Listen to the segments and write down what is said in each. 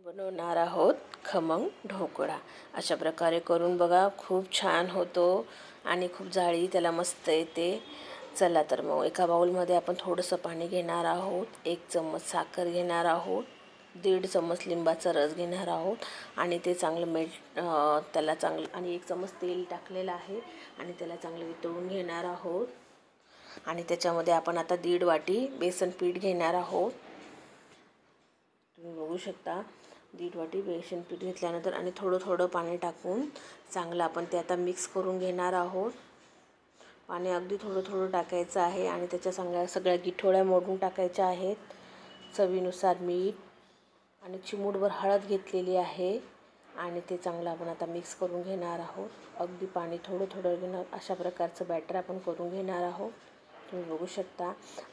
बनवणार आहोत खमंग ढोकळा। अशा प्रकारे करून बघा, खूप छान होतो आणि खूप जाळी त्याला मस्त येते। चला तर मग एका बाउलमध्ये आपण थोडंसं पाणी घेणार आहोत, 1 चम्मच साखर घेणार आहोत, 1.5 चम्मच लिंबाचा रस घेणार आहोत आणि ते चांगलं त्याला चांगलं आणि 1 चम्मच तेल टाकलेलं आहे आणि त्याला चांगलं वितळून घेणार आहोत। आणि त्याच्यामध्ये आपण आता 1.5 वाटी बेसन पीठ घेणार आहोत। तुम्ही बघू शकता 1.5 वाटी बेसन पीठ घेतल्यानंतर आणि थोडं पाणी टाकून चांगलं आपण ते आता मिक्स करून घेणार आहोत। पाणी अगदी थोडं टाकायचं आहे आणि त्याच्या सगळ्या गिठोळ्या मोडून टाकायच्या आहेत। चवीनुसार मीठ आणि चिमूटभर हळद घेतलेली आहे आणि ते चांगलं आपण आता मिक्स करून घेणार आहोत। अगदी पाणी थोडं घेणार, अशा प्रकारचं बॅटर आपण करून घेणार आहोत। तुम्ही बघू शकता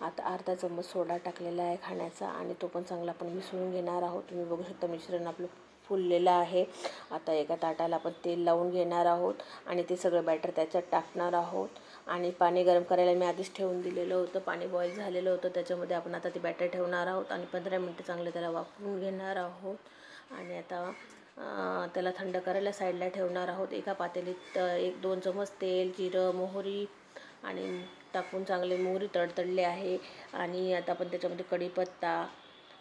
आता अर्धा चम्मच सोडा टाकलेला आहे खाण्याचा आणि तो पण चांगला आपण मिसळून घेणार आहोत। तुम्ही बघू शकता मिश्रण आपलं फुललेलं आहे। आता एका ताटाला आपण तेल लावून घेणार आहोत आणि ते सगळं बॅटर त्याच्यात टाकणार आहोत आणि पाणी गरम करायला मी आधीच ठेवून दिलेलं होतं। पाणी बॉईल झालेलं होतं, त्याच्यामध्ये आपण आता ते बॅटर ठेवणार आहोत आणि 15 मिनिटं चांगलं त्याला वाफवून घेणार आहोत। आणि आता त्याला थंड करायला साईडला ठेवणार आहोत। एका पातेलीत 1-2 चम्मच तेल, जिरं, मोहरी आणि टाकून चांगले मोहरी तडतडले आहे आणि आता आपण त्याच्यामध्ये कढीपत्ता,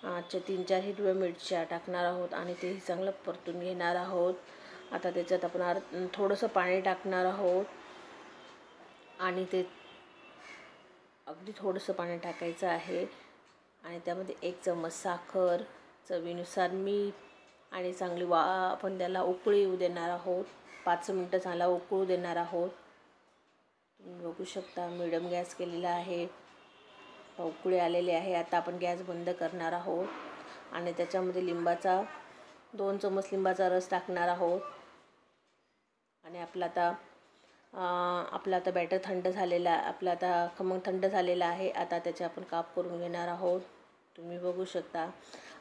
3-4 हिरव्या मिरच्या टाकणार आहोत आणि तेही चांगलं परतून घेणार आहोत। आता त्याच्यात आपण थोडंसं पाणी टाकणार आहोत आणि ते अगदी थोडंसं पाणी टाकायचं आहे आणि त्यामध्ये 1 चम्मच साखर, चवीनुसार मीठ आणि चांगली आपण त्याला उकळी येऊ देणार आहोत। 5 मिनिटं चांगला उकळू देणार आहोत। तुम्ही बघू शकता मिडियम गॅस केलेला आहे, उकळी आलेली आहे। आता आपण गॅस बंद करणार आहोत आणि त्याच्यामध्ये 2 चम्मच लिंबाचा रस टाकणार आहोत आणि आपला आता बॅटर थंड झालेला, आपला आता खमंग थंड झालेला आहे। आता त्याचे आपण काप करून घेणार आहोत। तुम्ही बघू शकता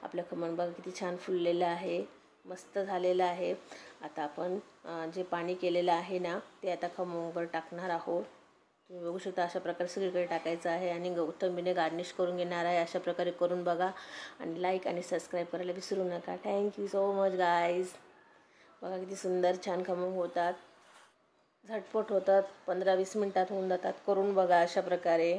आपलं खमंग बघा किती छान फुललेलं आहे, मस्त झालेलं आहे। आता आपण जे पाणी केलेलं आहे ना, ते आता खमंगवर टाकणार आहोत। तुम्ही बघू शकता अशा प्रकारे सगळीकडे टाकायचं आहे आणि कोथिंबीरने गार्निश करून घेणार आहे। अशा प्रकारे करून बघा आणि लाईक आणि सबस्क्राईब करायला विसरू नका। Thank you so much guys. बघा किती सुंदर छान खमंग होतात, झटपट होतात, 15-20 मिनिटात होऊन जातात। करून बघा अशा प्रकारे।